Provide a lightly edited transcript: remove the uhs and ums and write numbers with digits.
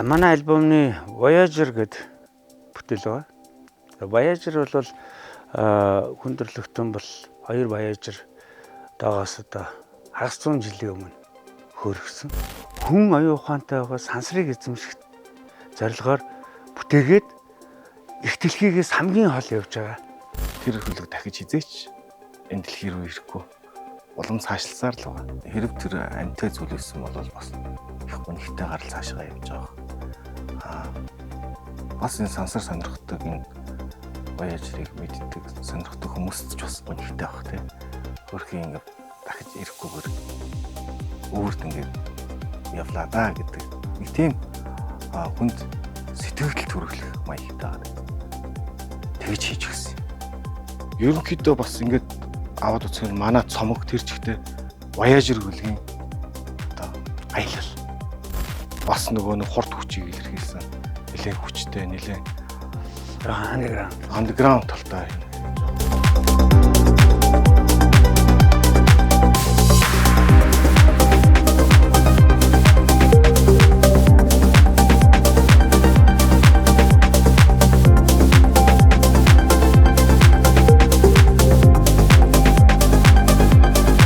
Манай альбомны Voyager гэдэг бүтээл байгаа. Voyager бол хүндрэлтэн бол 2 Voyager доогоос одоо хагас 100 жилийн өмнө хөөргсөн. Хүн оюун ухаантай байгаа сансрыг эзэмших зорилгоор бүтээгээд их дэлхийгээс хамгийн хол явж байгаа. Тэр хөлөг дахиж хизээч энэ дэлхий рүү ирэхгүй улам цаашласаар л байгаа. Хэрэг тэр амьтай зүйл байсан бол бас их гонхтой гарал цаашгаа явж байгаа. Бас энэ сансар сонирхдаг энэ Voyager-ыг мэддэг сонирхдаг хүмүүст ч бас гонхтой байх тийм. Хөрхийн ингэ дахиж ирэхгүйгээр өөрт ингэ явлаа да гэдэг нэг тийм хүнд сэтгэл төрүүлэх маягтай байгаа. Тэгж хийж гисэн. Ерөнхийдөө бас ингэж аваад үзэхээр манай цомог тэр чигтээ Voyager хөлгийн одоо аялал бас нөгөө нэг хурд хүчийг илэрхийлсэн. Нэлээд хүчтэй, нэлээд underground underground талтай